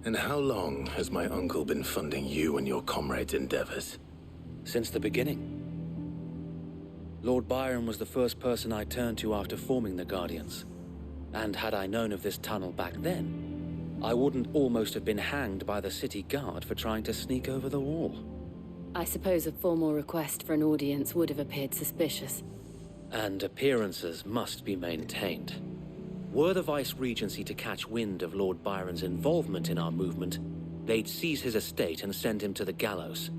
And how long has my uncle been funding you and your comrades' endeavors? Since the beginning. Lord Byron was the first person I turned to after forming the Guardians. And had I known of this tunnel back then, I wouldn't almost have been hanged by the city guard for trying to sneak over the wall. I suppose a formal request for an audience would have appeared suspicious. And appearances must be maintained. Were the Vice-Regency to catch wind of Lord Byron's involvement in our movement, they'd seize his estate and send him to the gallows,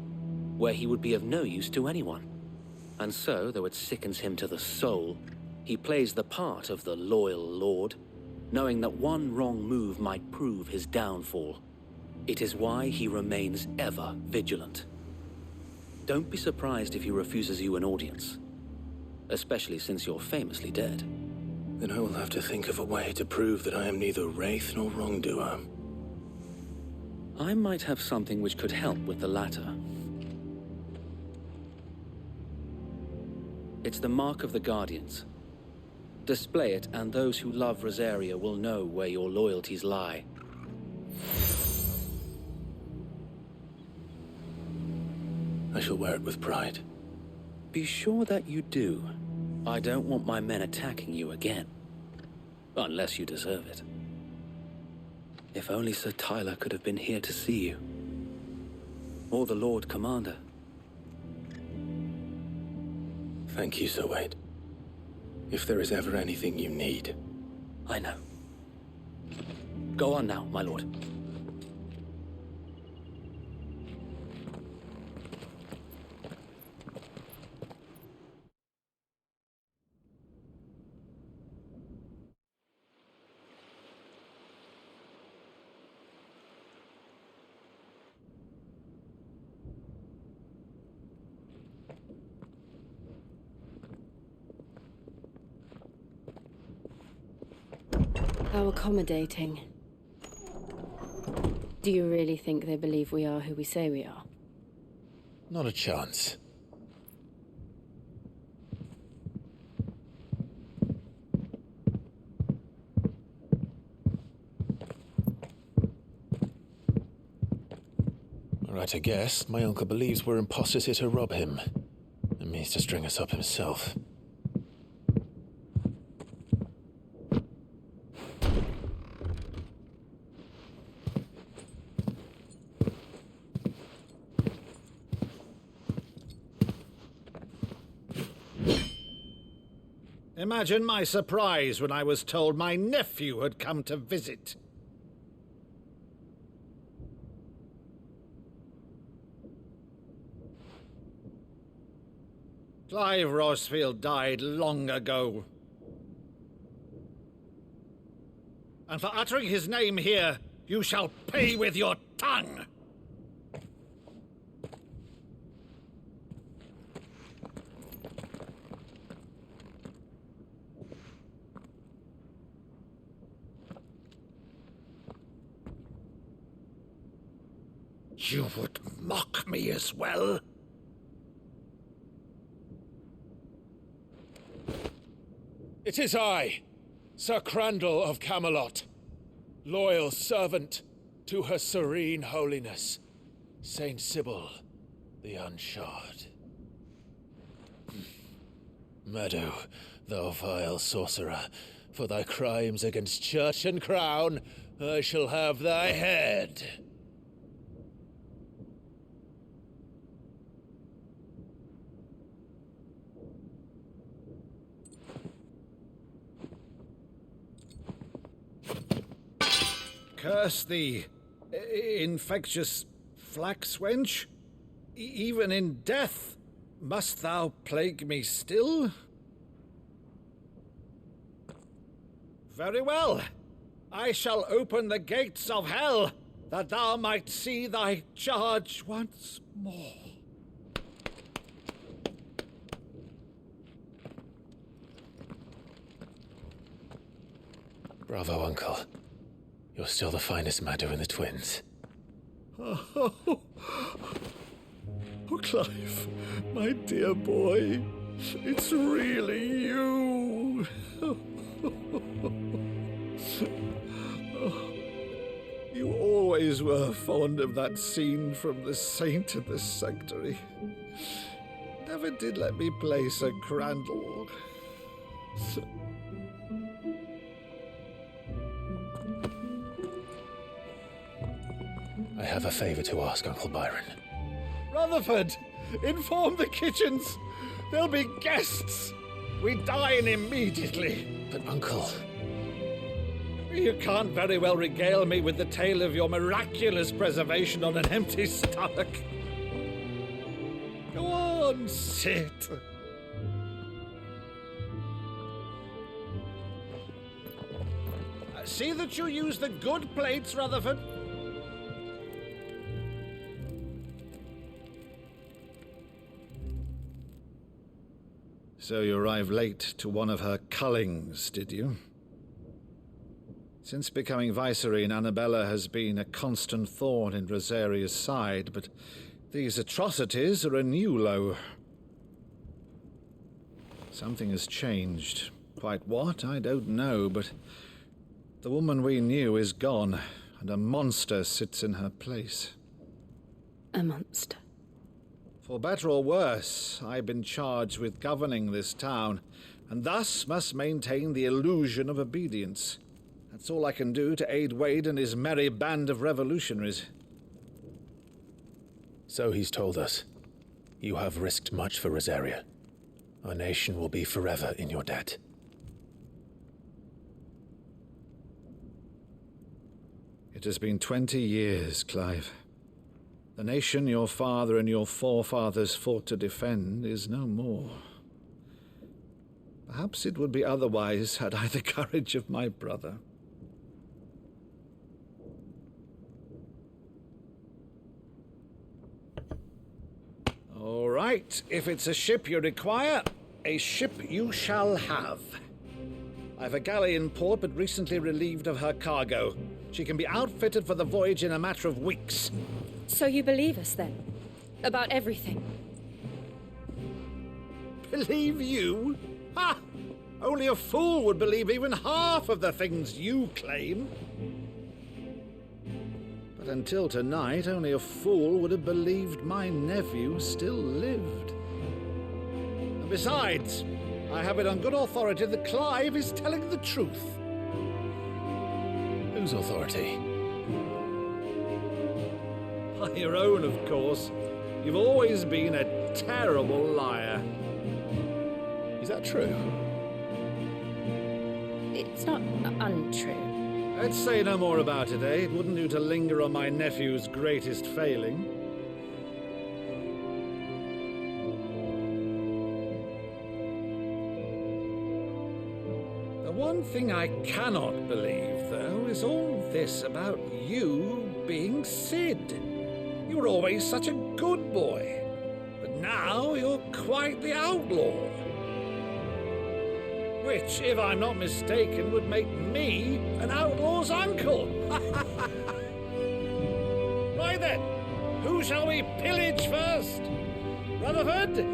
where he would be of no use to anyone. And so, though it sickens him to the soul, he plays the part of the loyal lord, knowing that one wrong move might prove his downfall. It is why he remains ever vigilant. Don't be surprised if he refuses you an audience, especially since you're famously dead. Then I will have to think of a way to prove that I am neither wraith nor wrongdoer. I might have something which could help with the latter. It's the mark of the Guardians. Display it, and those who love Rosaria will know where your loyalties lie. I shall wear it with pride. Be sure that you do. I don't want my men attacking you again. Unless you deserve it. If only Sir Tyler could have been here to see you. Or the Lord Commander. Thank you, Sir Wade. If there is ever anything you need. I know. Go on now, my lord. How accommodating. Do you really think they believe we are who we say we are? Not a chance. Right, I guess. My uncle believes we're imposters here to rob him. And means to string us up himself. Imagine my surprise when I was told my nephew had come to visit. Clive Rosfield died long ago. And for uttering his name here, you shall pay with your tongue! You would mock me as well? It is I, Sir Crandall of Camelot, loyal servant to Her Serene Holiness, Saint Sybil the Unshod. Meadow, thou vile sorcerer, for thy crimes against church and crown, I shall have thy head. Curse thee, infectious flax wench. Even in death, must thou plague me still? Very well. I shall open the gates of hell, that thou might see thy charge once more. Bravo, Uncle. You're still the finest Meadow in the twins. Oh, Clive, my dear boy, it's really you. You always were fond of that scene from The Saint of the Sanctuary. Never did let me play Sir Crandall. I have a favor to ask, Uncle Byron. Rutherford, inform the kitchens. There'll be guests. We dine immediately. But, Uncle... You can't very well regale me with the tale of your miraculous preservation on an empty stomach. Go on, sit. See that you use the good plates, Rutherford. So you arrived late to one of her cullings, did you? Since becoming Vicereine, Annabella has been a constant thorn in Rosaria's side, but these atrocities are a new low. Something has changed. Quite what, I don't know, but the woman we knew is gone, and a monster sits in her place. A monster. For better or worse, I've been charged with governing this town, and thus must maintain the illusion of obedience. That's all I can do to aid Wade and his merry band of revolutionaries. So he's told us. You have risked much for Rosaria. Our nation will be forever in your debt. It has been 20 years, Clive. The nation your father and your forefathers fought to defend is no more. Perhaps it would be otherwise had I the courage of my brother. All right, if it's a ship you require, a ship you shall have. I've a galley in port, but recently relieved of her cargo. She can be outfitted for the voyage in a matter of weeks. So you believe us, then? About everything? Believe you? Ha! Only a fool would believe even half of the things you claim. But until tonight, only a fool would have believed my nephew still lived. And besides, I have it on good authority that Clive is telling the truth. Whose authority? By your own, of course. You've always been a terrible liar. Is that true? It's not untrue. Let's say no more about it, eh? It wouldn't do to linger on my nephew's greatest failing. The one thing I cannot believe, though, is all this about you being Sid. You were always such a good boy, but now you're quite the outlaw. Which, if I'm not mistaken, would make me an outlaw's uncle. Right then, who shall we pillage first? Rutherford,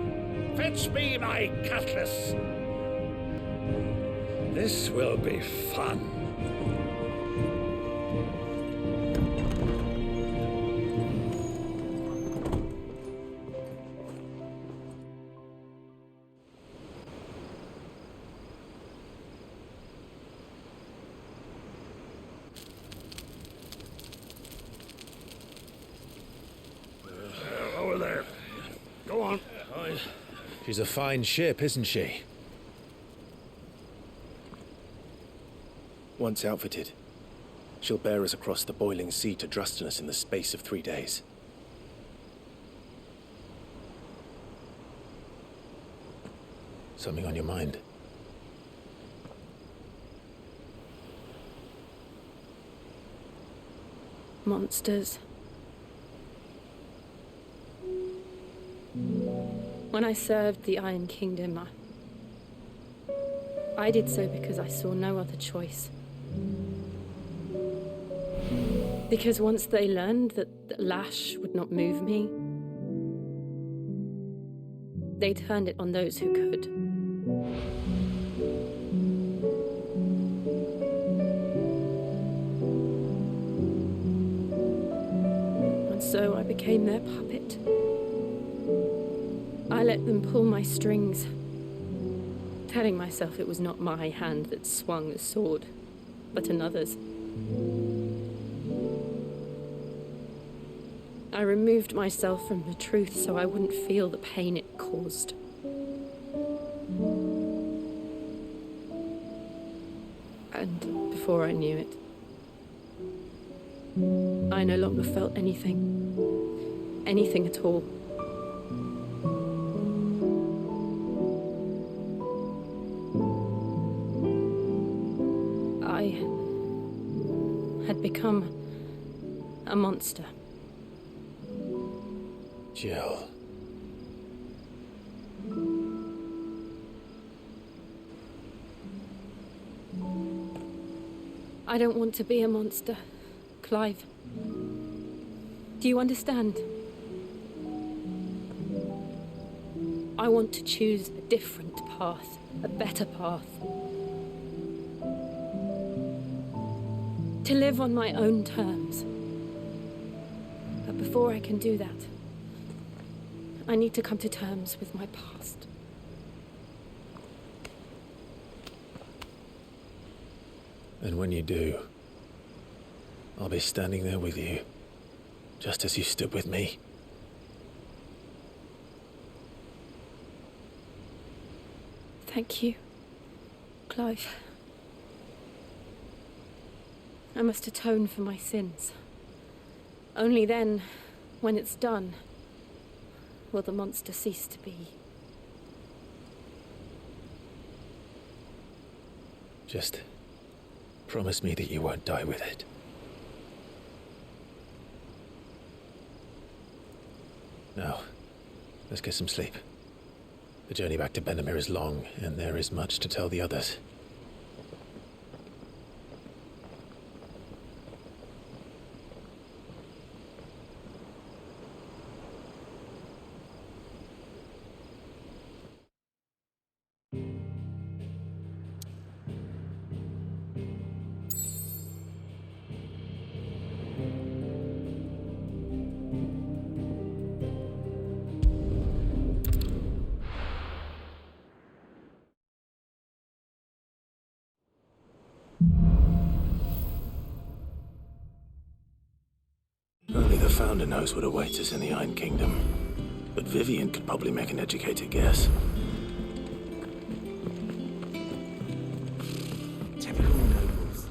fetch me my cutlass. This will be fun. Over there. Go on. She's a fine ship, isn't she? Once outfitted, she'll bear us across the boiling sea to Drustinus in the space of 3 days. Something on your mind? Monsters. When I served the Iron Kingdom, I did so because I saw no other choice. Because once they learned that Lash would not move me, they turned it on those who could. became their puppet. I let them pull my strings, telling myself it was not my hand that swung the sword, but another's. I removed myself from the truth so I wouldn't feel the pain it caused. And before I knew it, I no longer felt anything. Anything at all. I had become a monster. Jill. I don't want to be a monster, Clive. Do you understand? I want to choose a different path, a better path. To live on my own terms. But before I can do that, I need to come to terms with my past. And when you do, I'll be standing there with you, just as you stood with me. Thank you, Clive. I must atone for my sins. Only then, when it's done, will the monster cease to be. Just promise me that you won't die with it. Now, let's get some sleep. The journey back to Benamir is long, and there is much to tell the others. Only the Founder knows what awaits us in the Iron Kingdom. But Vivian could probably make an educated guess. Typical nobles.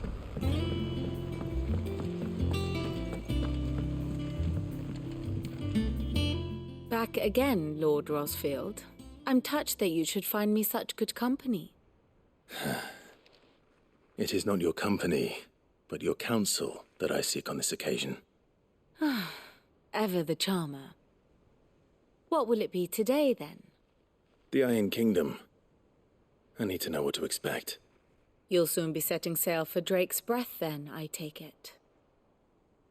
Back again, Lord Rosfield. I'm touched that you should find me such good company. It is not your company, but your counsel that I seek on this occasion. Ever the charmer. What will it be today, then? The Iron Kingdom. I need to know what to expect. You'll soon be setting sail for Drake's Breath, then, I take it.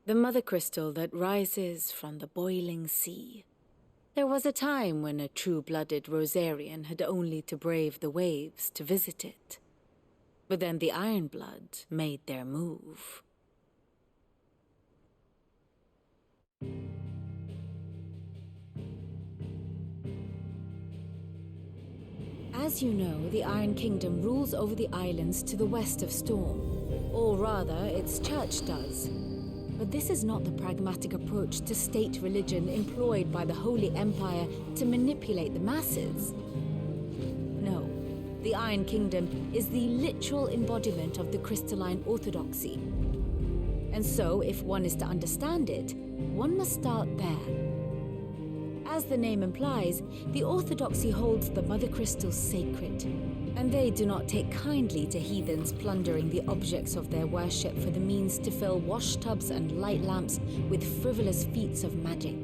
The mother crystal that rises from the boiling sea. There was a time when a true-blooded Rosarian had only to brave the waves to visit it. But then the Ironblood made their move. As you know, the Iron Kingdom rules over the islands to the west of Storm. Or rather, its church does. But this is not the pragmatic approach to state religion employed by the Holy Empire to manipulate the masses. No, the Iron Kingdom is the literal embodiment of the crystalline orthodoxy. And so, if one is to understand it, one must start there. As the name implies, the orthodoxy holds the mother crystals sacred, and they do not take kindly to heathens plundering the objects of their worship for the means to fill washtubs and light lamps with frivolous feats of magic.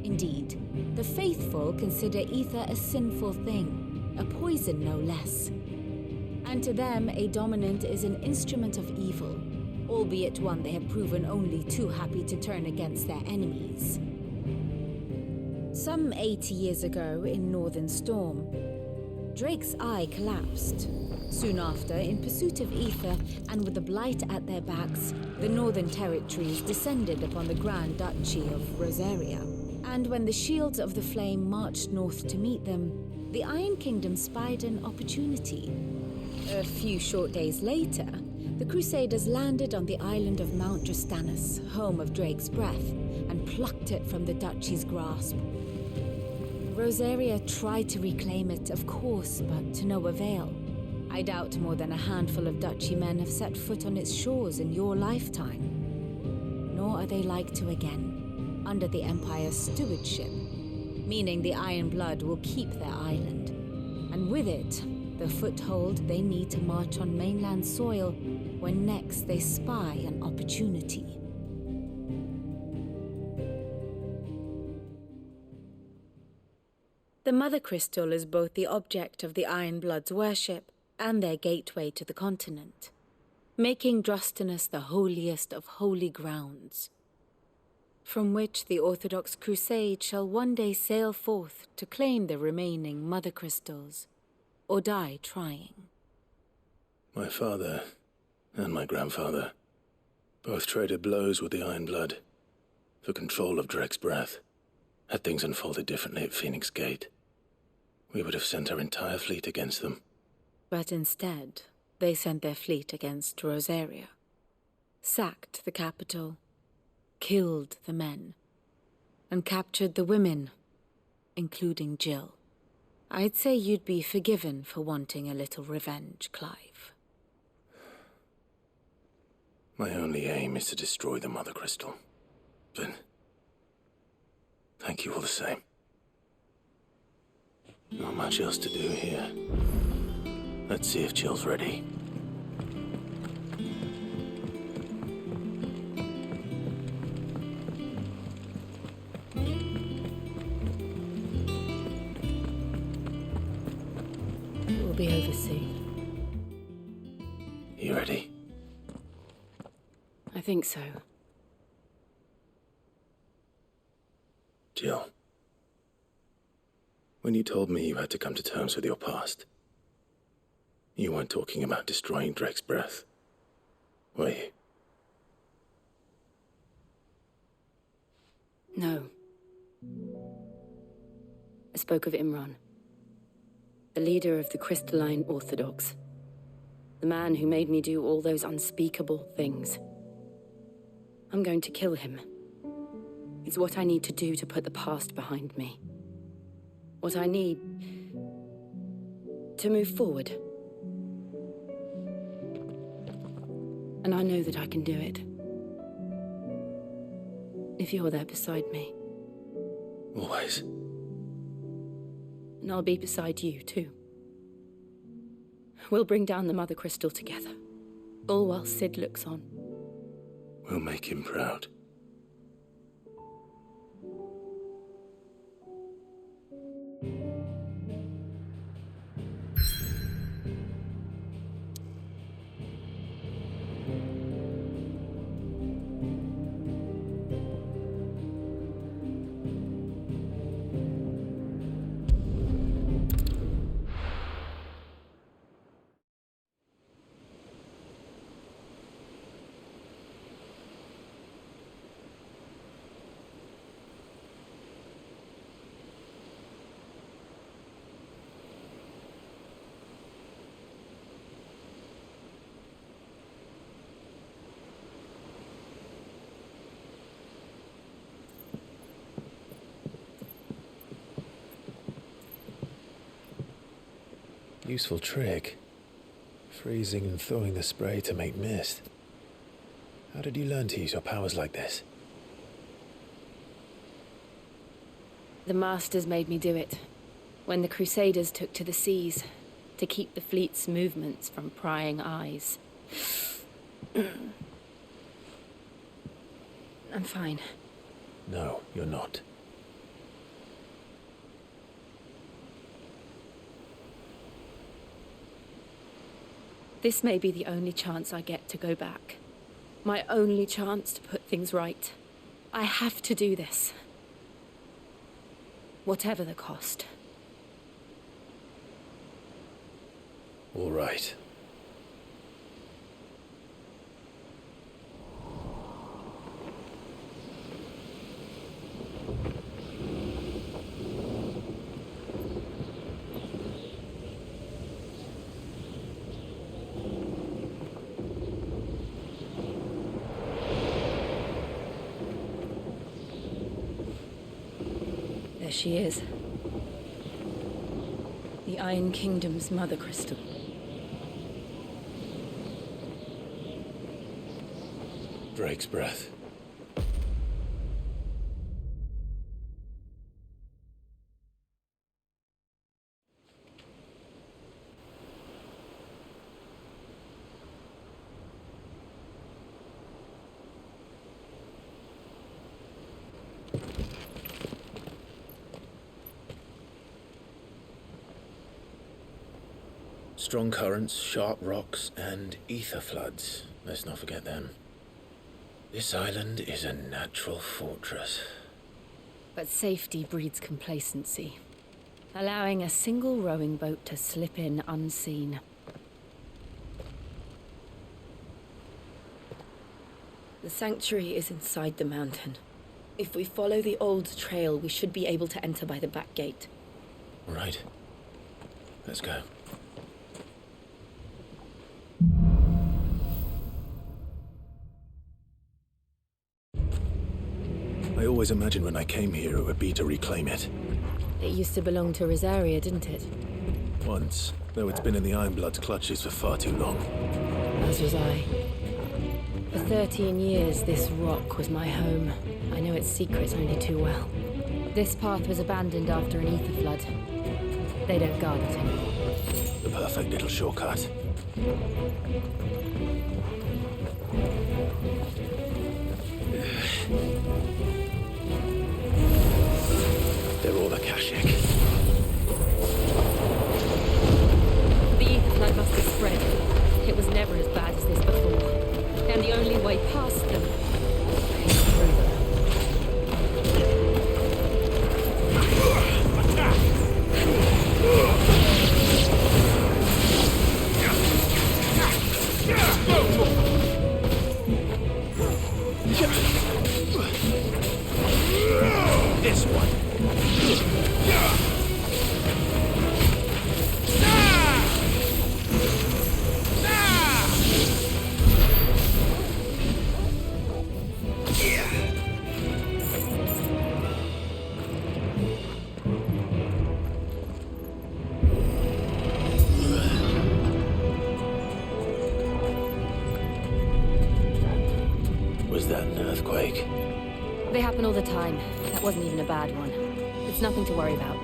Indeed, the faithful consider ether a sinful thing, a poison no less. And to them, a dominant is an instrument of evil, albeit one they have proven only too happy to turn against their enemies. Some 80 years ago in Northern Storm, Drake's eye collapsed. Soon after, in pursuit of ether and with the blight at their backs, the northern territories descended upon the Grand Duchy of Rosaria. And when the Shields of the Flame marched north to meet them, the Iron Kingdom spied an opportunity. A few short days later, the Crusaders landed on the island of Mount Drastanus, home of Drake's breath, and plucked it from the duchy's grasp. Rosaria tried to reclaim it, of course, but to no avail. I doubt more than a handful of duchy men have set foot on its shores in your lifetime. Nor are they like to again, under the Empire's stewardship, meaning the Iron Blood will keep their island. And with it, the foothold they need to march on mainland soil when next they spy an opportunity. The Mother Crystal is both the object of the Iron Blood's worship and their gateway to the continent, making Drastanus the holiest of holy grounds, from which the Orthodox Crusade shall one day sail forth to claim the remaining Mother Crystals, or die trying. My father and my grandfather both traded blows with the Iron Blood for control of Drake's breath. Had things unfolded differently at Phoenix Gate, we would have sent our entire fleet against them. But instead, they sent their fleet against Rosaria, sacked the capital, killed the men, and captured the women, including Jill. I'd say you'd be forgiven for wanting a little revenge, Clive. My only aim is to destroy the Mother Crystal. But thank you all the same. Not much else to do here. Let's see if Jill's ready. We'll be over soon. You ready? I think so. Jill, when you told me you had to come to terms with your past, you weren't talking about destroying Drake's breath, were you? No. I spoke of Imran, the leader of the Crystalline Orthodox, the man who made me do all those unspeakable things. I'm going to kill him. It's what I need to do to put the past behind me. What I need to move forward. And I know that I can do it. If you're there beside me. Always. And I'll be beside you, too. We'll bring down the Mother Crystal together. All while Sid looks on. We'll make him proud. Useful trick. Freezing and thawing the spray to make mist. How did you learn to use your powers like this? The Masters made me do it. When the Crusaders took to the seas, to keep the fleet's movements from prying eyes. I'm fine. No, you're not. This may be the only chance I get to go back. My only chance to put things right. I have to do this. Whatever the cost. All right. There she is. The Iron Kingdom's mother crystal. Drake's breath. Strong currents, sharp rocks, and ether floods. Let's not forget them. This island is a natural fortress. But safety breeds complacency, allowing a single rowing boat to slip in unseen. The sanctuary is inside the mountain. If we follow the old trail, we should be able to enter by the back gate. Right. Let's go. I always imagined when I came here it would be to reclaim it. It used to belong to Rosaria, didn't it? Once, though it's been in the Ironblood's clutches for far too long. As was I. For 13 years, this rock was my home. I know its secrets only too well. This path was abandoned after an ether flood. They don't guard it anymore. The perfect little shortcut. They're all Akashic. The ether flood must have spread. It was never as bad as this before. And the only way past them is through them. This one. Was that an earthquake? They happen all the time. That wasn't even a bad one. It's nothing to worry about.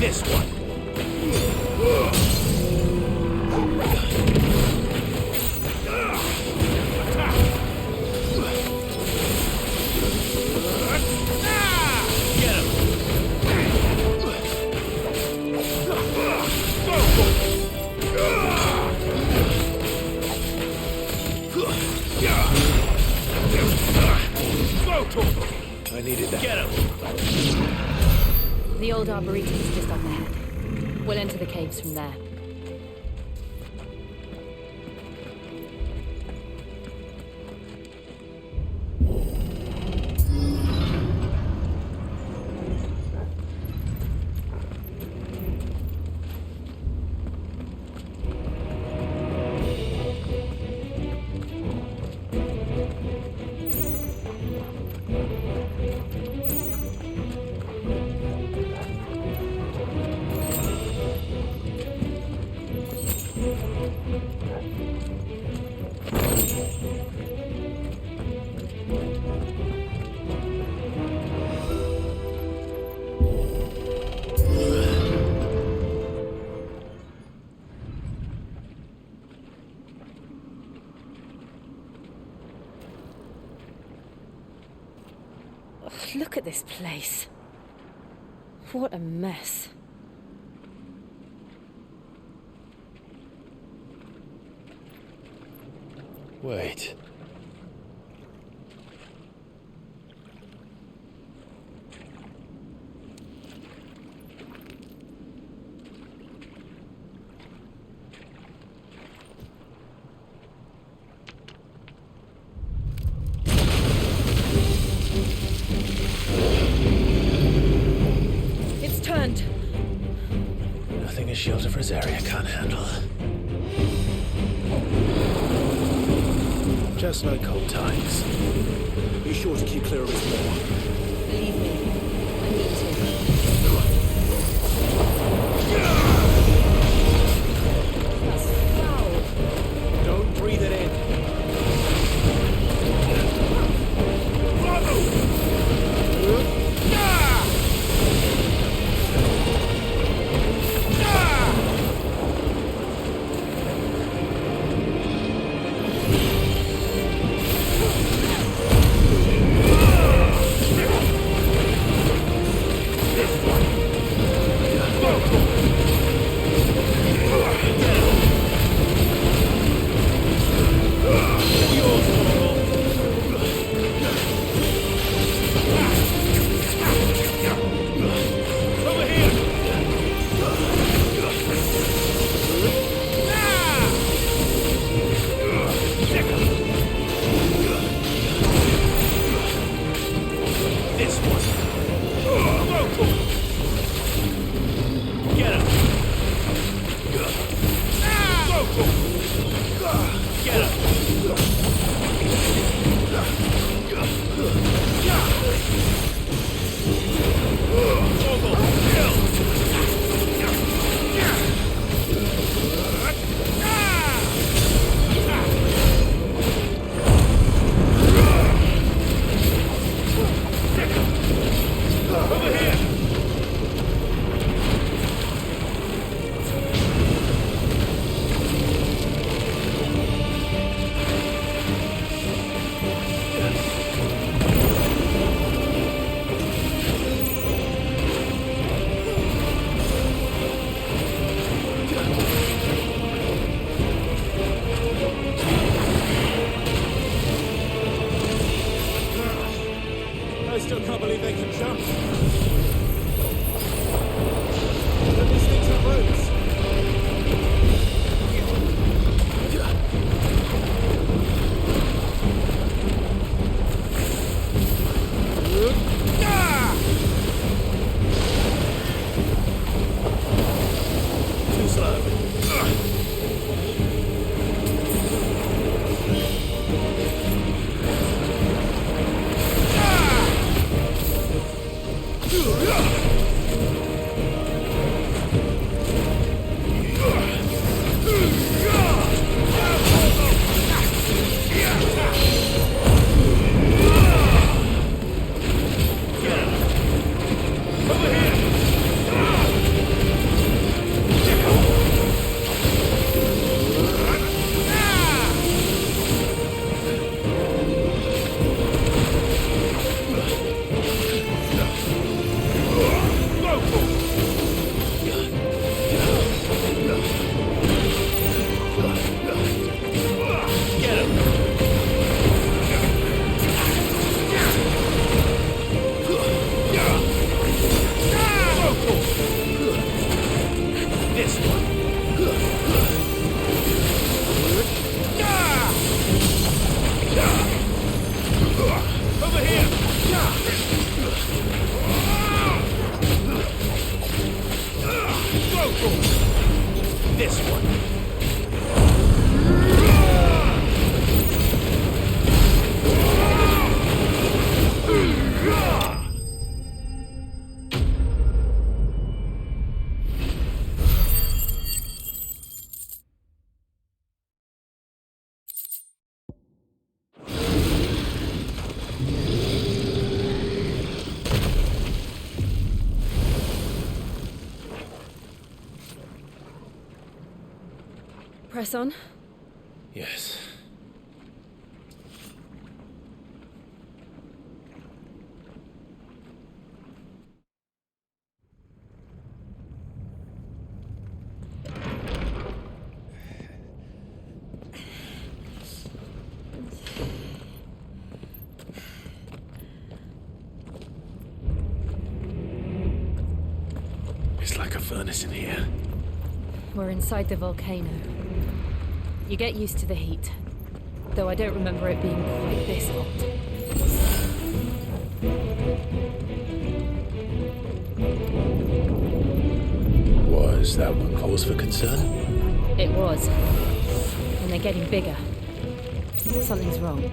This one. I needed that. Get him! The old arboretum's just up ahead. We'll enter the caves from there. Look at this place. What a mess. Wait. It's turned. Nothing a shield of Rosaria can't handle. Just like old times. Be sure to keep clear of his wall. Believe me, I need to. That's foul. Don't breathe it in. I still can't believe they can jump. But these things are roots. Too slow. This one. Press on. Yes. It's like a furnace in here. We're inside the volcano. You get used to the heat, though I don't remember it being quite this hot. Was that one cause for concern? It was. And they're getting bigger. Something's wrong.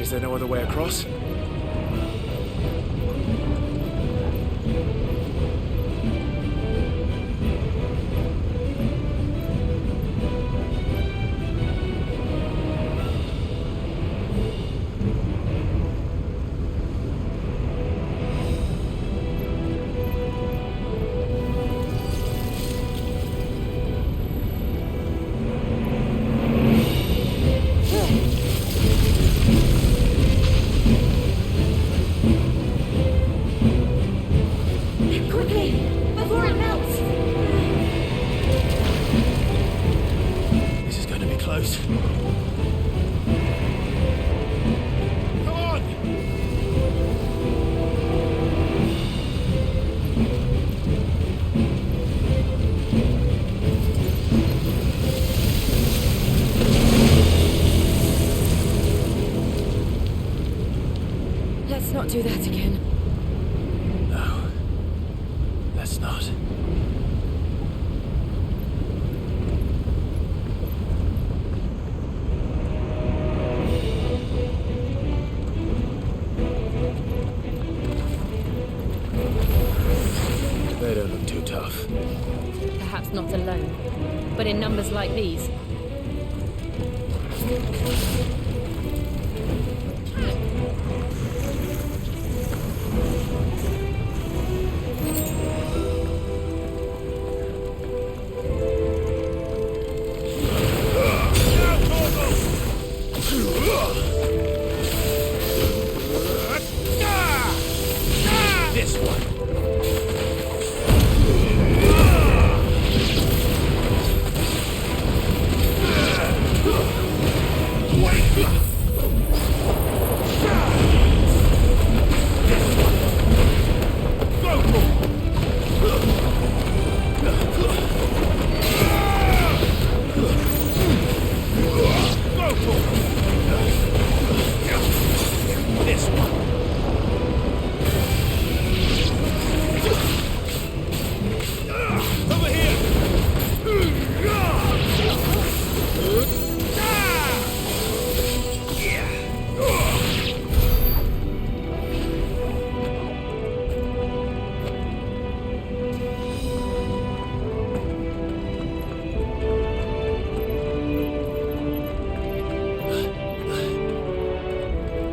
Is there no other way across? do that again. No. Let's not. They don't look too tough. Perhaps not alone, but in numbers like these. This one.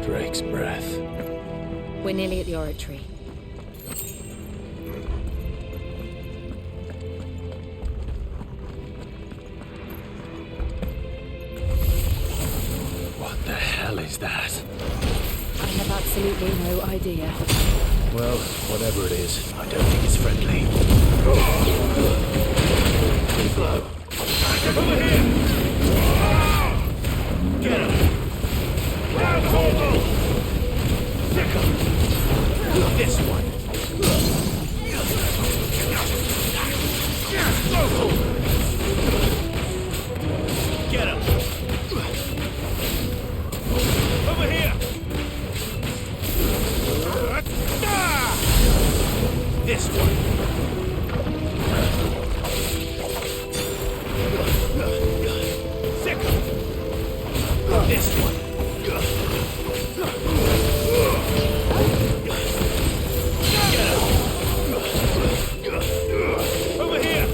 Drake's breath. We're nearly at the oratory. What the hell is that? I have absolutely no idea. Well, whatever it is, I don't think it's friendly. Keep low. Over here! Get him! This one. Get him! Over here! This one. Sick him! This one. Over here!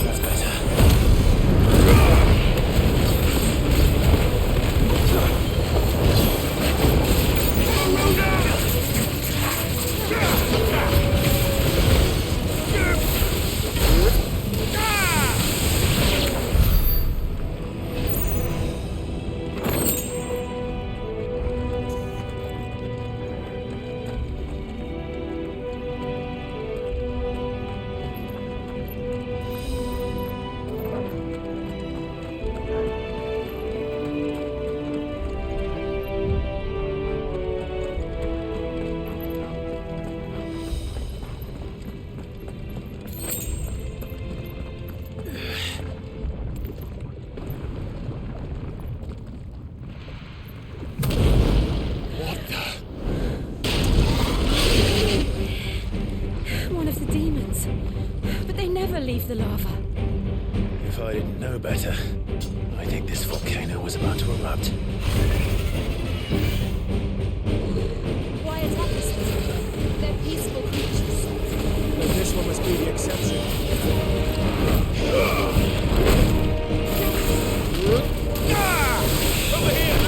That's better. One of the demons. But they never leave the lava. If I didn't know better, I think this volcano was about to erupt. Why attack us then? They're peaceful creatures. But this one must be the exception. Over here!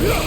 Go!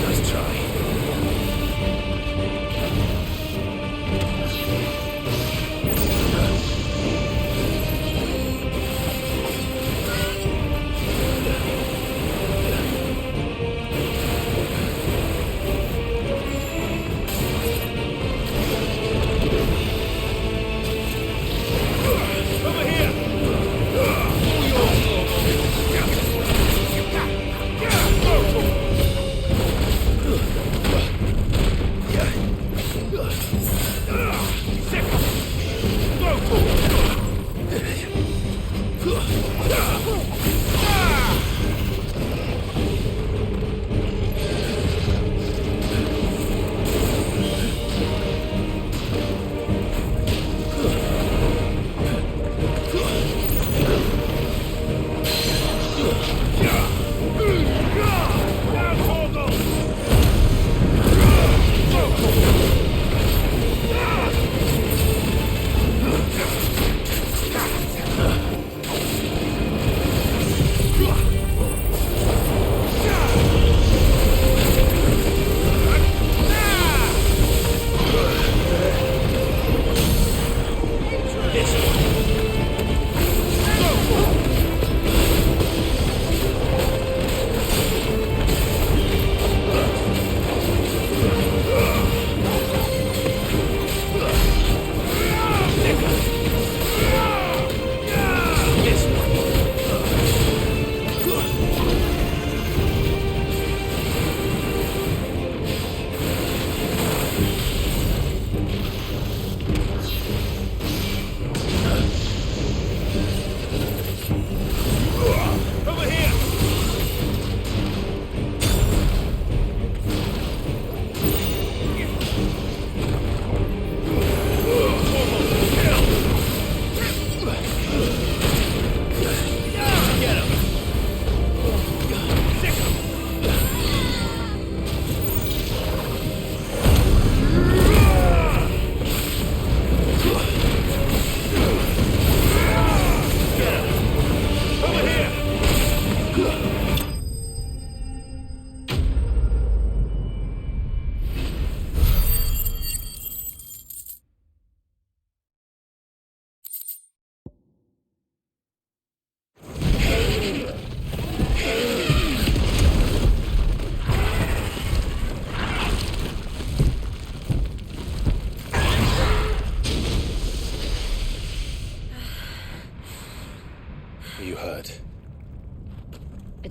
Nice try.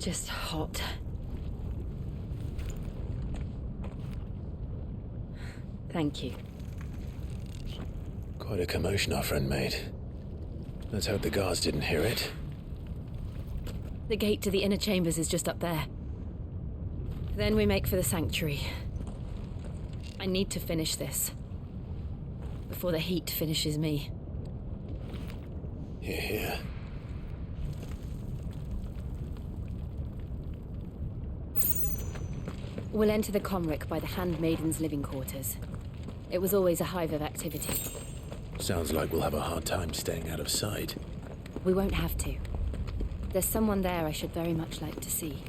Just hot. Thank you. Quite a commotion our friend made. Let's hope the guards didn't hear it. The gate to the inner chambers is just up there. Then we make for the sanctuary. I need to finish this. Before the heat finishes me. Hear, hear. We'll enter the Comric by the Handmaiden's living quarters. It was always a hive of activity. Sounds like we'll have a hard time staying out of sight. We won't have to. There's someone there I should very much like to see.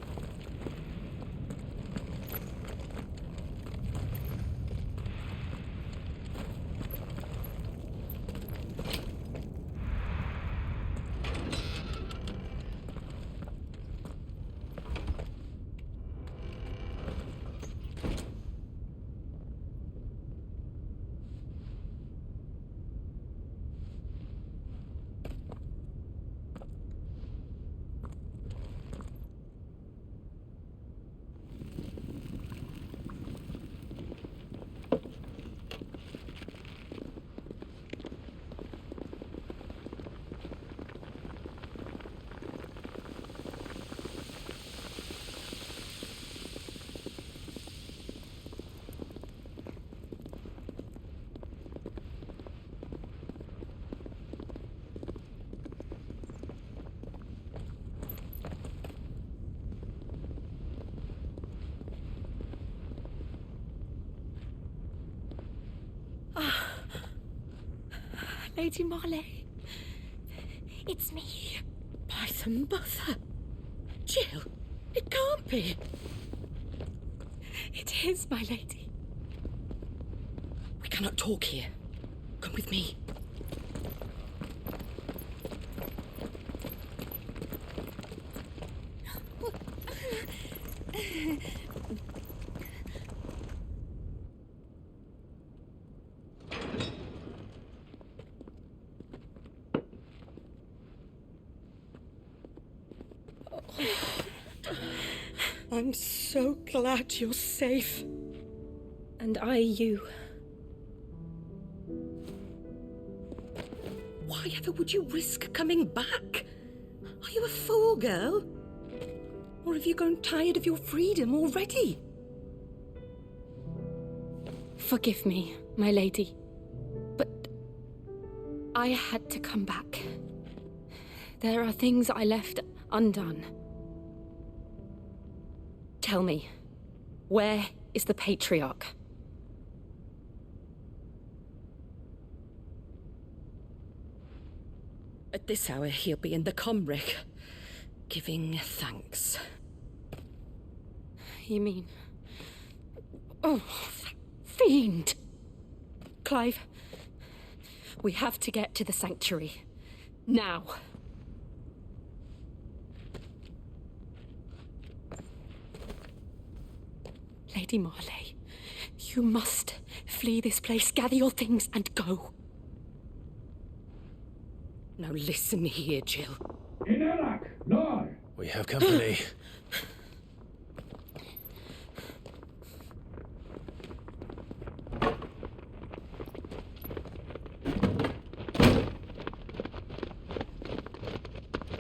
Lady Marley. It's me. Python Buffer. Jill, it can't be. It is, my lady. We cannot talk here. Come with me. I'm so glad you're safe. And I you. Why ever would you risk coming back? Are you a fool, girl? Or have you grown tired of your freedom already? Forgive me, my lady, but I had to come back. There are things I left undone. Tell me, where is the Patriarch? At this hour, he'll be in the Comric, giving thanks. You mean... Oh, that fiend! Clive, we have to get to the sanctuary. Now. Lady Marley, you must flee this place, gather your things, and go. Now listen here, Jill. We have company.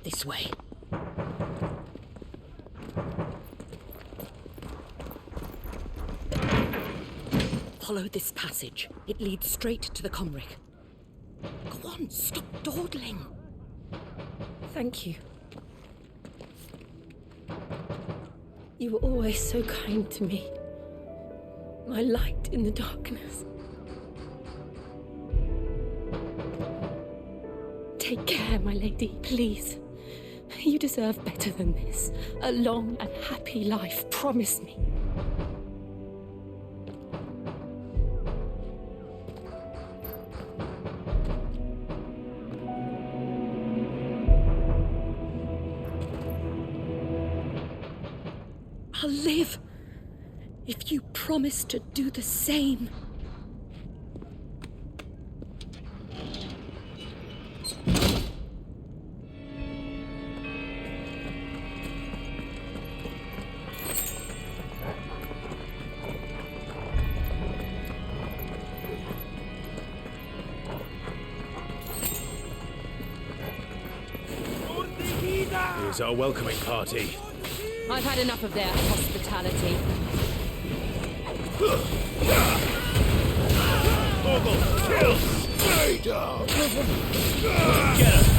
This way. Follow this passage. It leads straight to the Comric. Go on, stop dawdling. Thank you. You were always so kind to me. My light in the darkness. Take care, my lady, please. You deserve better than this. A long and happy life, promise me. I'll live if you promise to do the same. Here's our welcoming party. I've had enough of their hospitality. Ogle, kill! Stay down! Get him!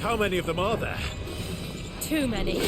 How many of them are there? Too many.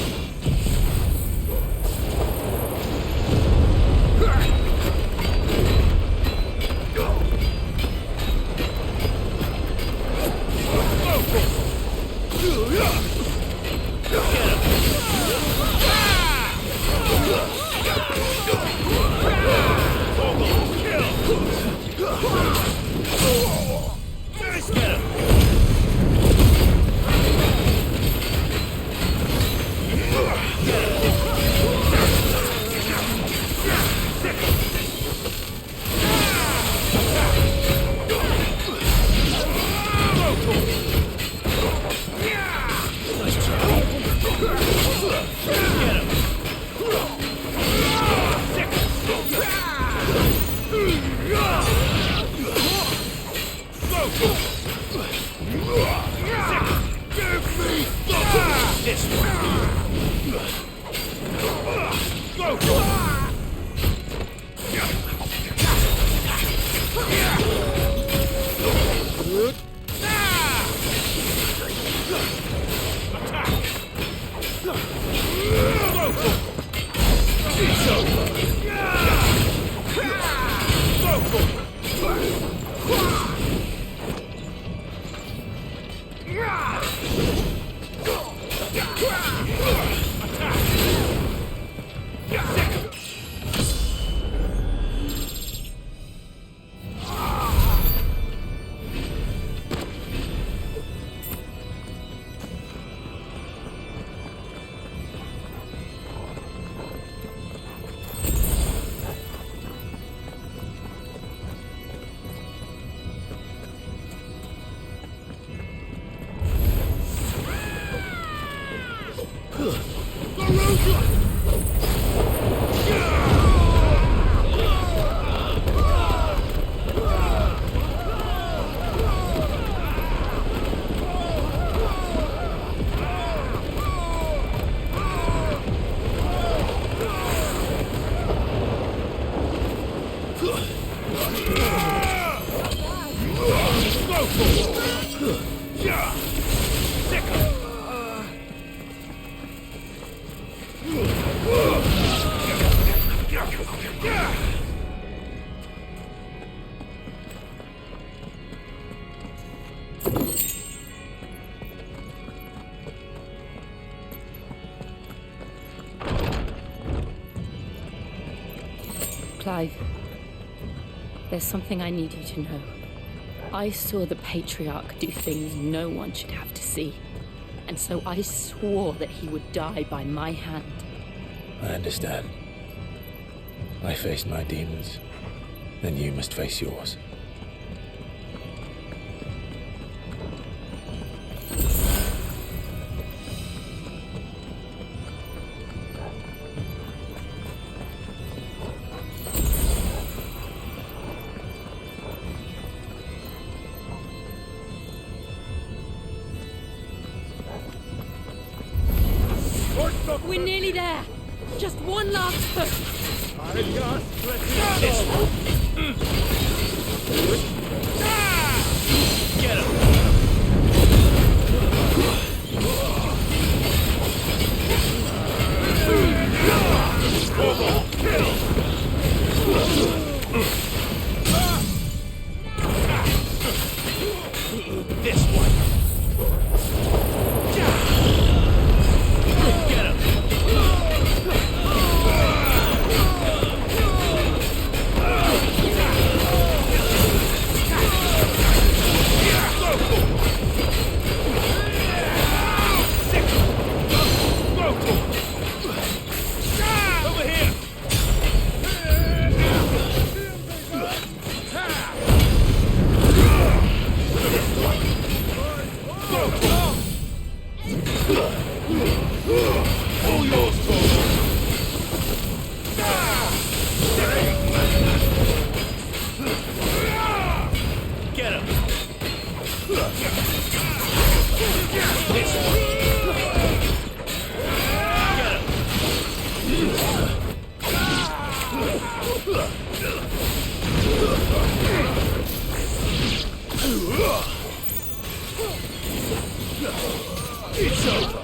Clive, there's something I need you to know. I saw the Patriarch do things no one should have to see, and so I swore that he would die by my hand. I understand. I faced my demons, then you must face yours. We're nearly there. Just one last push. Get him! This one. Get him! Over here! All yours, get him! This one. Get him! It's over.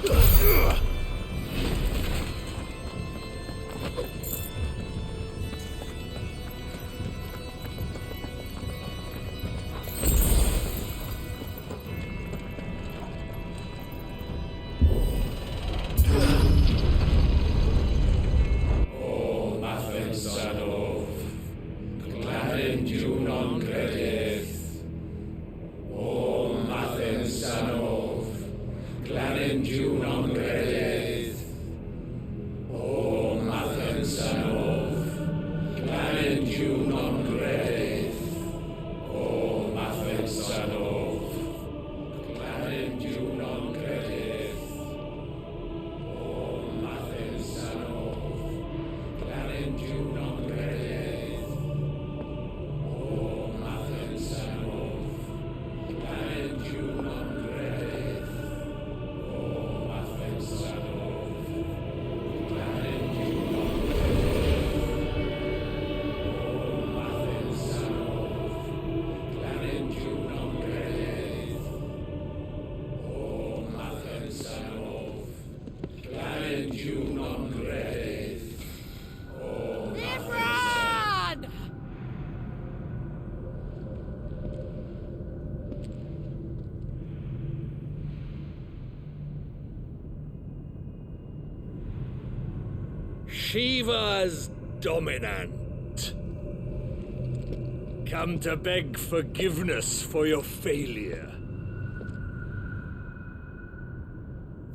Shiva's dominant. Come to beg forgiveness for your failure.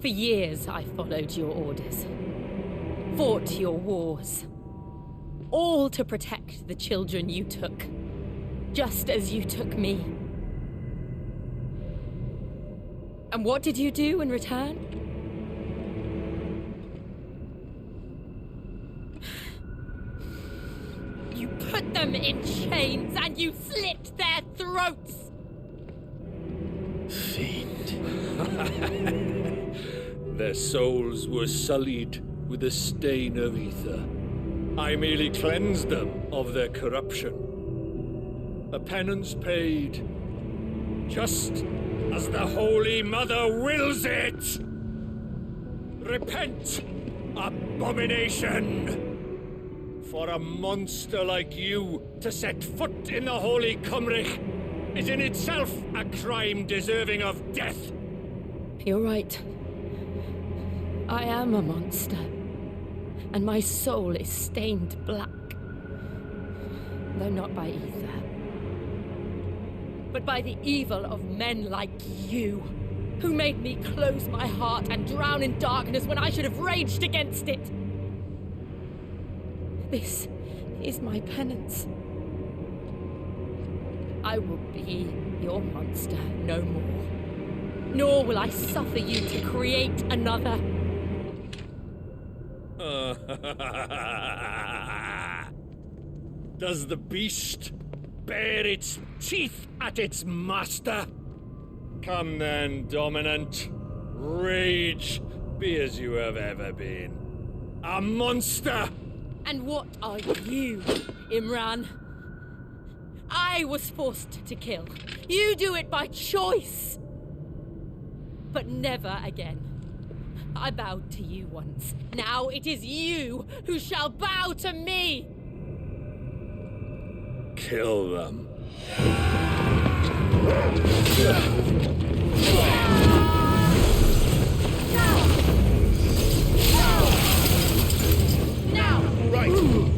For years I followed your orders, fought your wars, all to protect the children you took, just as you took me. And what did you do in return? You put them in chains and you slit their throats! Fiend. Their souls were sullied with a stain of ether. I merely cleansed them of their corruption. A penance paid, just as the Holy Mother wills it! Repent, abomination! For a monster like you to set foot in the Holy Cymric is in itself a crime deserving of death. You're right. I am a monster, and my soul is stained black. Though not by ether, but by the evil of men like you, who made me close my heart and drown in darkness when I should have raged against it. This is my penance. I will be your monster no more. Nor will I suffer you to create another. Does the beast bare its teeth at its master? Come then, dominant. Rage, be as you have ever been. A monster! And what are you, Imran? I was forced to kill. You do it by choice. But never again. I bowed to you once. Now it is you who shall bow to me! Kill them. Now! Right. What?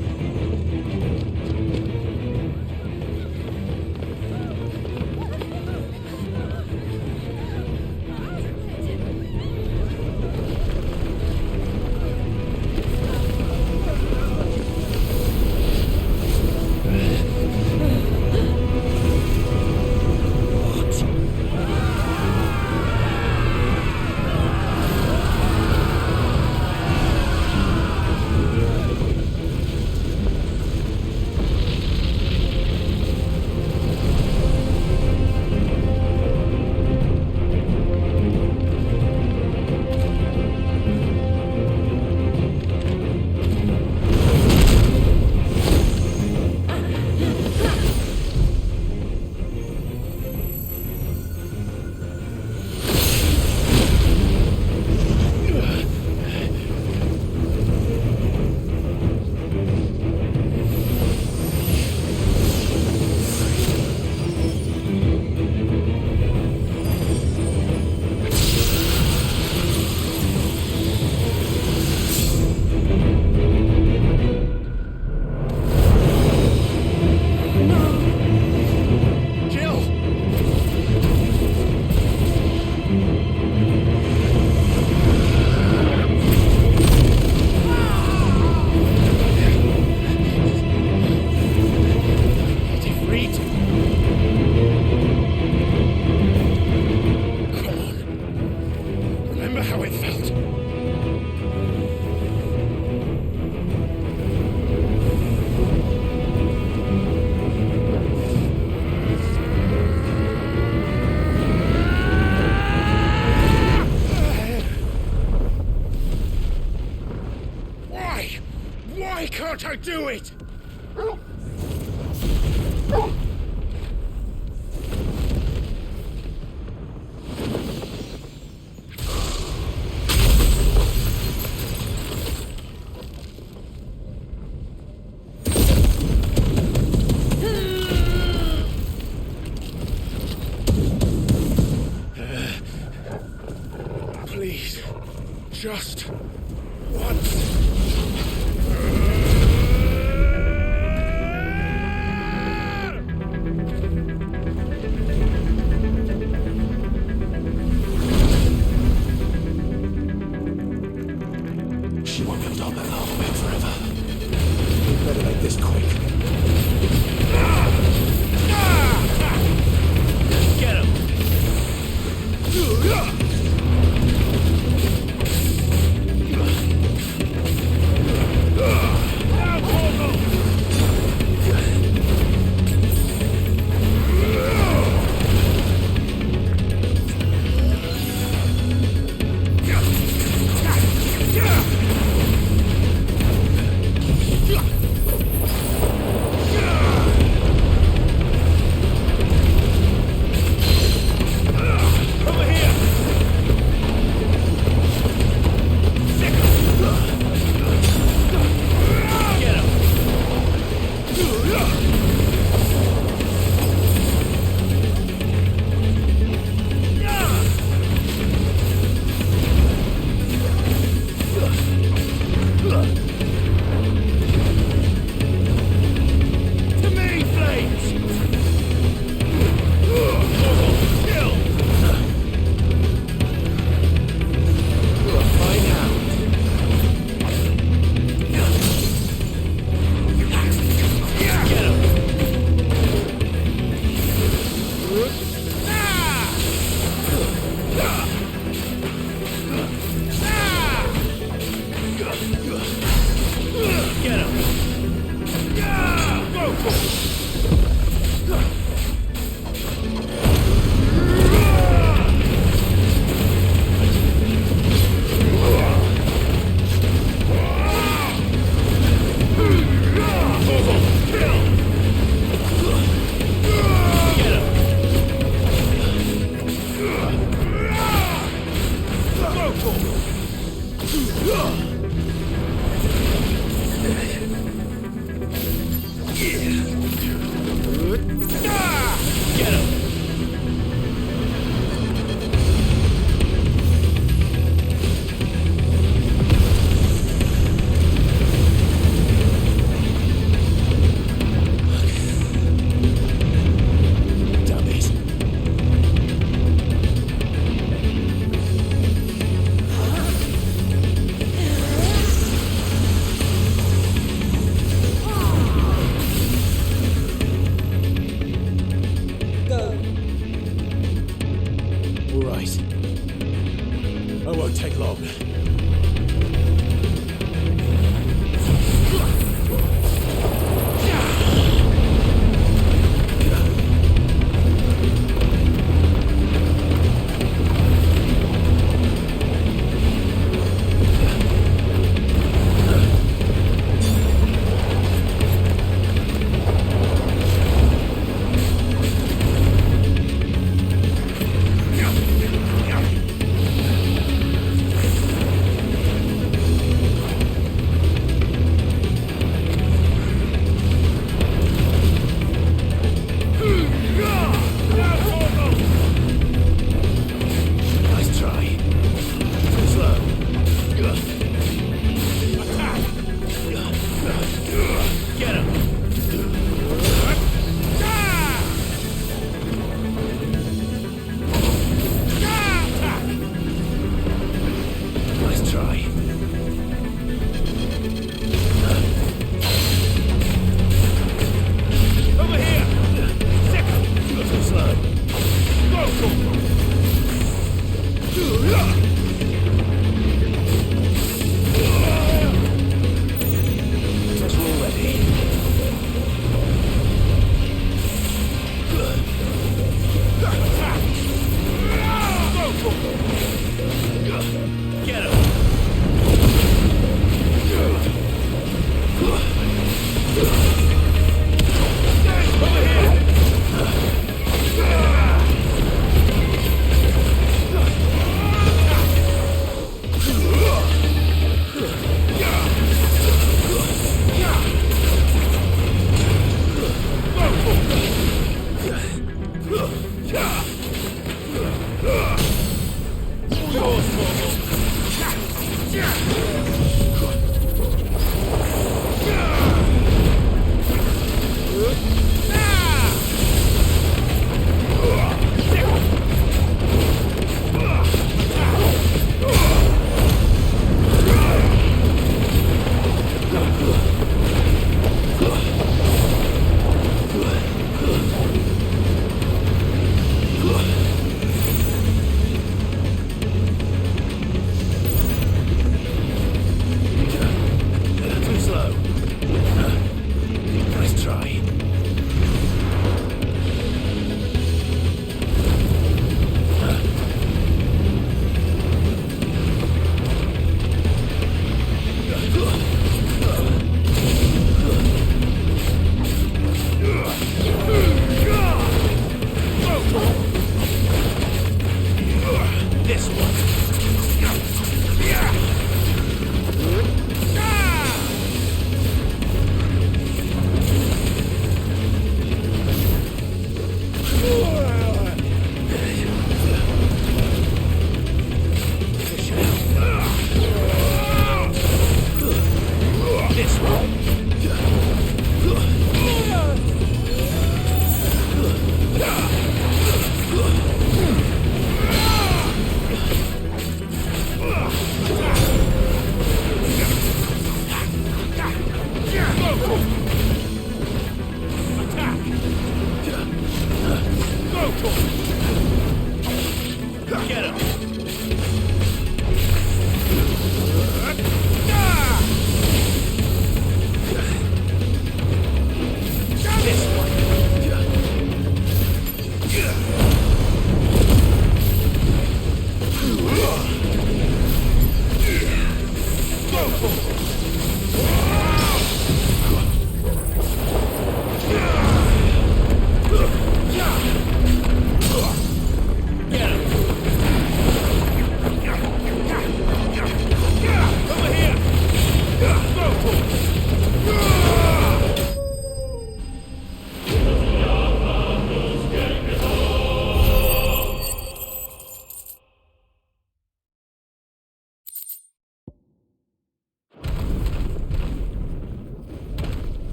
not I do it! Please, just once. She won't build on that alphabet forever. We better make this quick. Get him!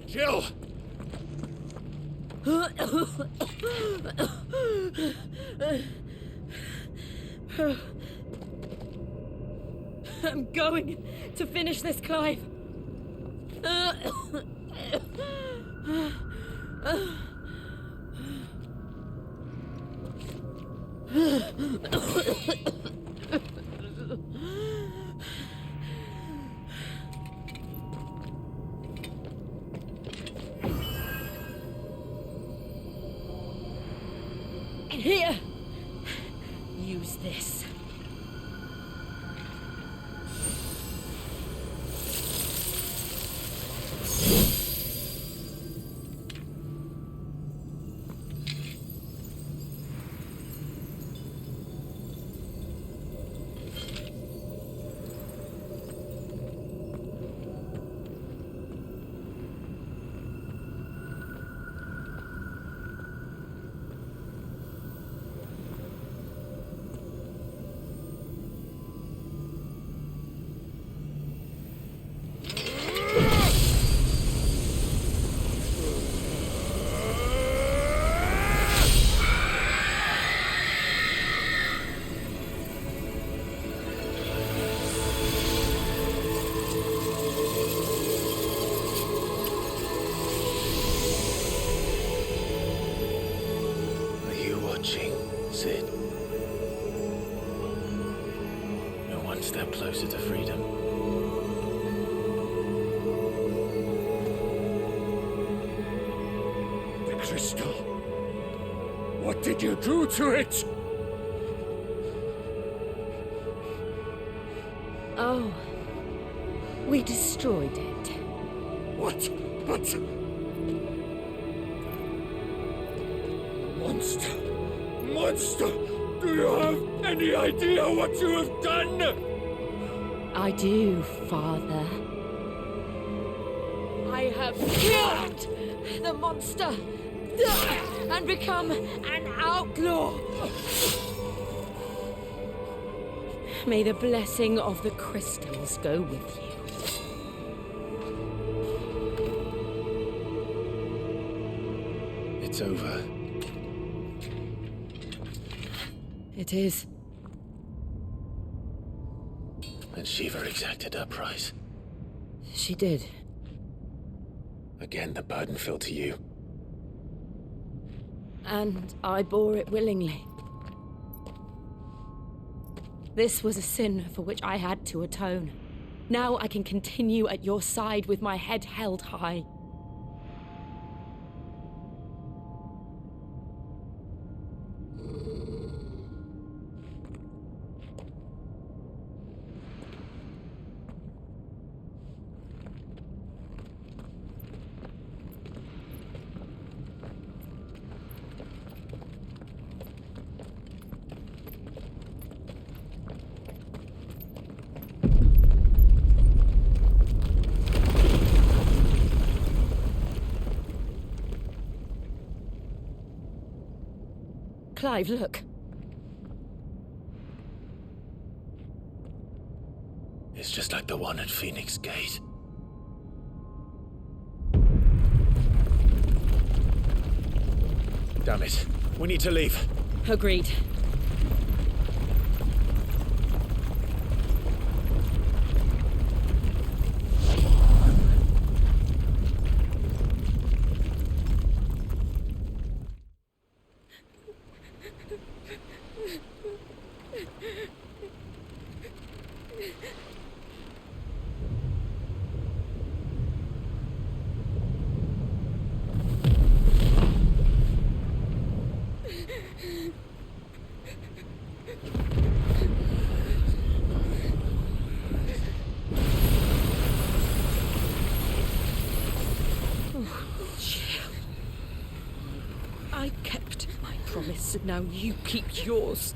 Jill! I'm going to finish this, Clive. Here, use this. Sid. You're one step closer to freedom. The crystal. What did you do to it? Oh, we destroyed it. What? But... Monster! Monster! Do you have any idea what you have done? I do, Father. I have killed the monster and become an outlaw. May the blessing of the crystals go with you. It's over. It is. And Shiva exacted her price. She did. Again, the burden fell to you. And I bore it willingly. This was a sin for which I had to atone. Now I can continue at your side with my head held high. Clive, look. It's just like the one at Phoenix Gate. Damn it. We need to leave. Agreed. I kept my promise, and now you keep yours.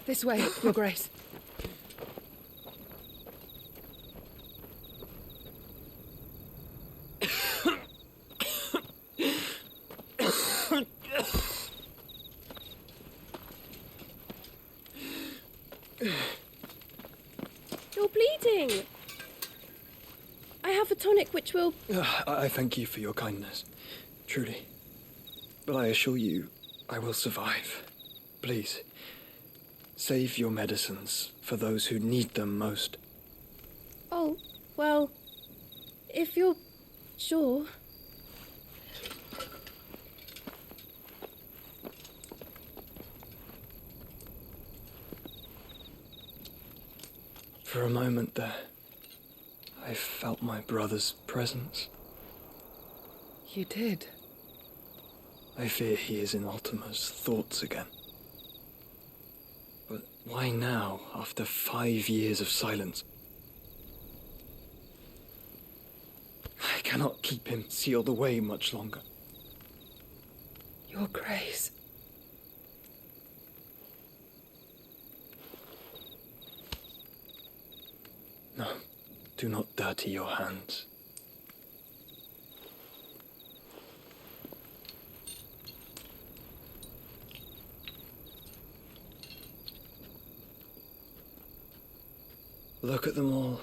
This way, Your Grace. You're bleeding. I have a tonic which will... I thank you for your kindness, truly. But I assure you, I will survive. Please, save your medicines for those who need them most. Oh, well, if you're sure... For a moment there, I felt my brother's presence. You did? I fear he is in Ultima's thoughts again. But why now, after 5 years of silence? I cannot keep him sealed away much longer. Your Grace. No, do not dirty your hands. Look at them all.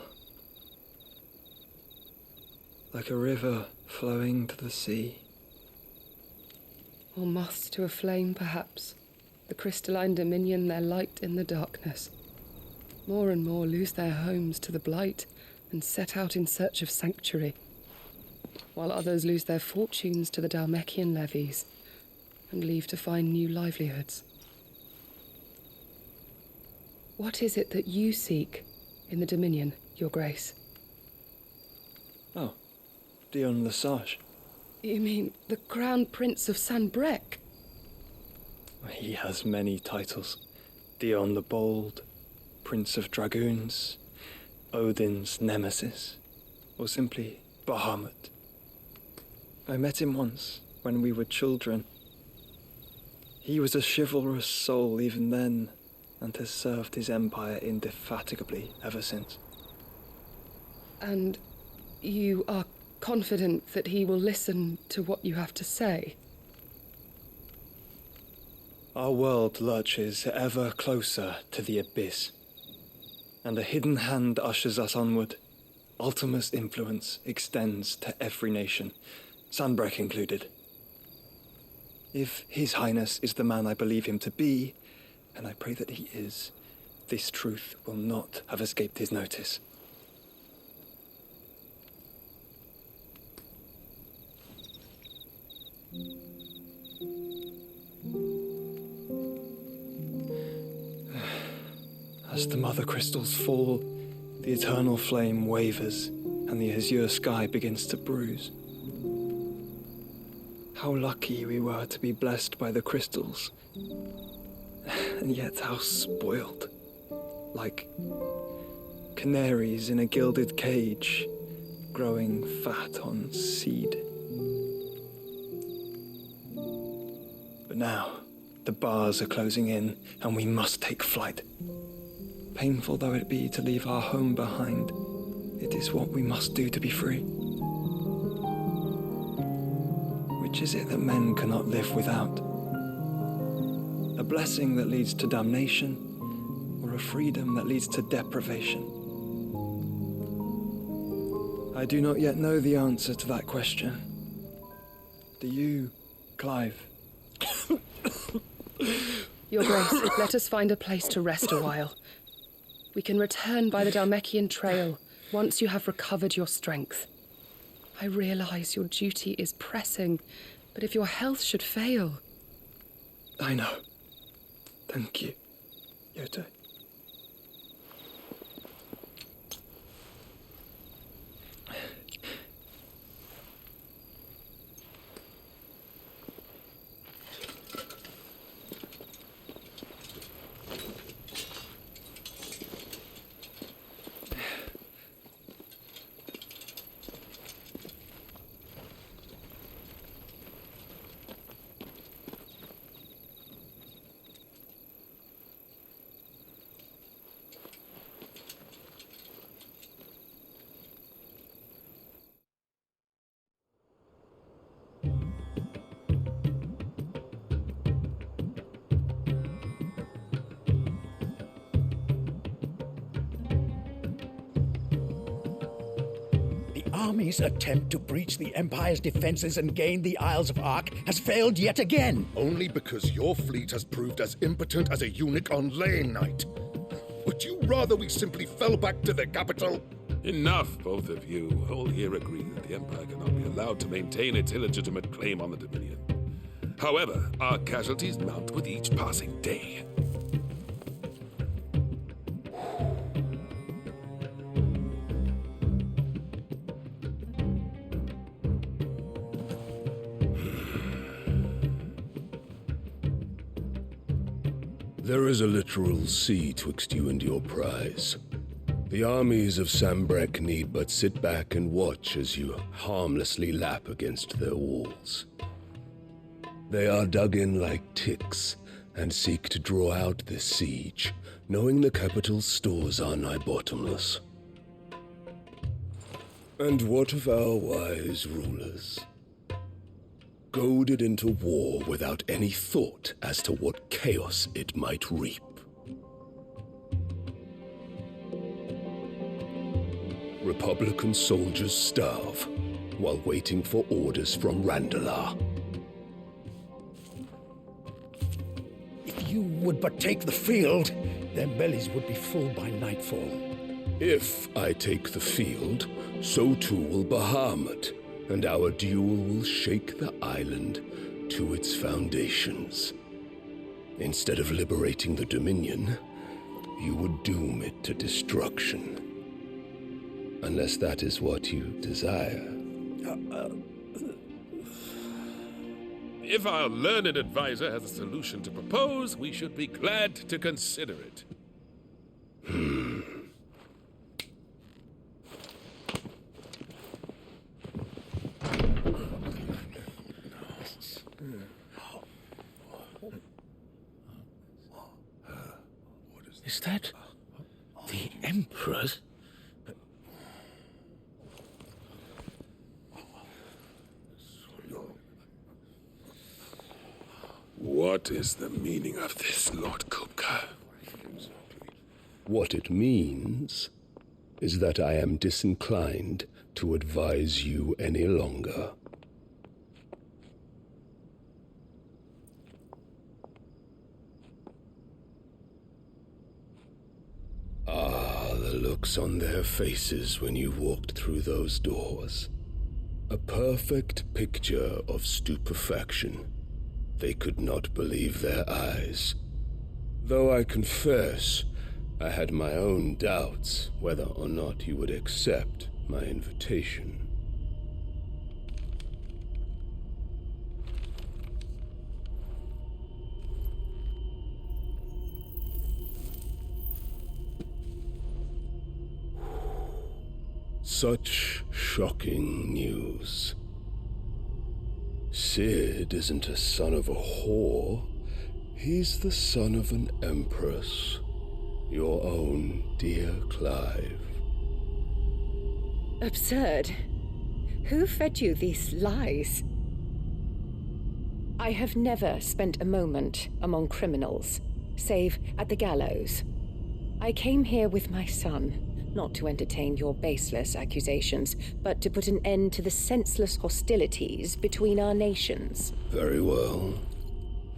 Like a river flowing to the sea. Or moths to a flame, perhaps. The crystalline dominion their light in the darkness. More and more lose their homes to the blight and set out in search of sanctuary, while others lose their fortunes to the Dhalmekian levies and leave to find new livelihoods. What is it that you seek in the Dominion, Your Grace? Oh, Dion Lesage. You mean the Crown Prince of Sanbreque? He has many titles. Dion the Bold, Prince of Dragoons, Odin's Nemesis, or simply Bahamut. I met him once, when we were children. He was a chivalrous soul even then, and has served his empire indefatigably ever since. And you are confident that he will listen to what you have to say? Our world lurches ever closer to the abyss, and a hidden hand ushers us onward. Ultima's influence extends to every nation, Sanbreque included. If His Highness is the man I believe him to be, and I pray that he is, this truth will not have escaped his notice. As the mother crystals fall, the eternal flame wavers, and the azure sky begins to bruise. How lucky we were to be blessed by the crystals, and yet how spoiled. Like canaries in a gilded cage, growing fat on seed. But now, the bars are closing in, and we must take flight. Painful though it be to leave our home behind, it is what we must do to be free. Which is it that men cannot live without? A blessing that leads to damnation, or a freedom that leads to deprivation? I do not yet know the answer to that question. Do you, Clive? Your Grace, let us find a place to rest a while. We can return by the Dhalmekian trail once you have recovered your strength. I realize your duty is pressing, but if your health should fail... I know. Thank you, Yote. army's attempt to breach the Empire's defenses and gain the Isles of Ark has failed yet again. Only because your fleet has proved as impotent as a eunuch on Lane Night. Would you rather we simply fell back to the capital? Enough, both of you. All here agree that the Empire cannot be allowed to maintain its illegitimate claim on the Dominion. However, our casualties mount with each passing day. There is a literal sea twixt you and your prize. The armies of Sambrek need but sit back and watch as you harmlessly lap against their walls. They are dug in like ticks and seek to draw out this siege, knowing the capital's stores are nigh bottomless. And what of our wise rulers? Goaded into war without any thought as to what chaos it might reap. Republican soldiers starve while waiting for orders from Randalar. If you would but take the field, their bellies would be full by nightfall. If I take the field, so too will Bahamut, and our duel will shake the island to its foundations. Instead of liberating the Dominion, you would doom it to destruction. Unless that is what you desire. If our learned advisor has a solution to propose, we should be glad to consider it. Is that the Emperor's? What is the meaning of this, Lord Kupka? What it means is that I am disinclined to advise you any longer. The looks on their faces when you walked through those doors. A perfect picture of stupefaction. They could not believe their eyes. Though I confess, I had my own doubts whether or not you would accept my invitation. Such shocking news. Sid isn't a son of a whore. He's the son of an empress. Your own dear Clive. Absurd. Who fed you these lies? I have never spent a moment among criminals, save at the gallows. I came here with my son. Not to entertain your baseless accusations, but to put an end to the senseless hostilities between our nations. Very well.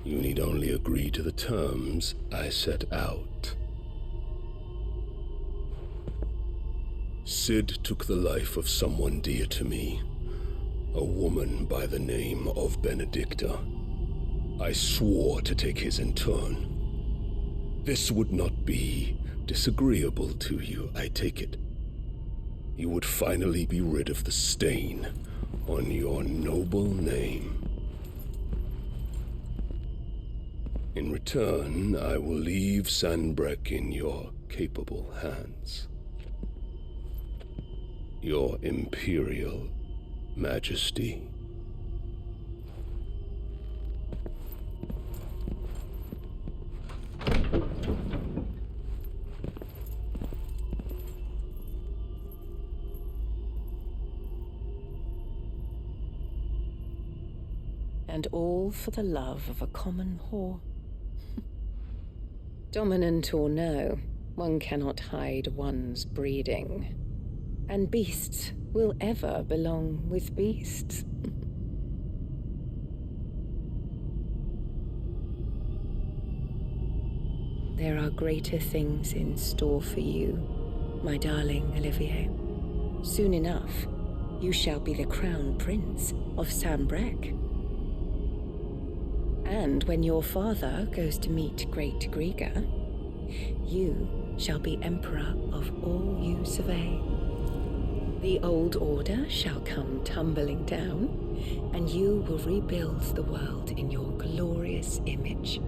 You need only agree to the terms I set out. Sid took the life of someone dear to me, a woman by the name of Benedicta. I swore to take his in turn. This would not be disagreeable to you, I take it. You would finally be rid of the stain on your noble name. In return, I will leave Sanbreque in your capable hands. Your Imperial Majesty. And all for the love of a common whore. Dominant or no, one cannot hide one's breeding. And beasts will ever belong with beasts. There are greater things in store for you, my darling Olivier. Soon enough, you shall be the crown prince of Sambrec. And when your father goes to meet Great Griga, you shall be emperor of all you survey. The old order shall come tumbling down, and you will rebuild the world in your glorious image.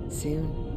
Soon.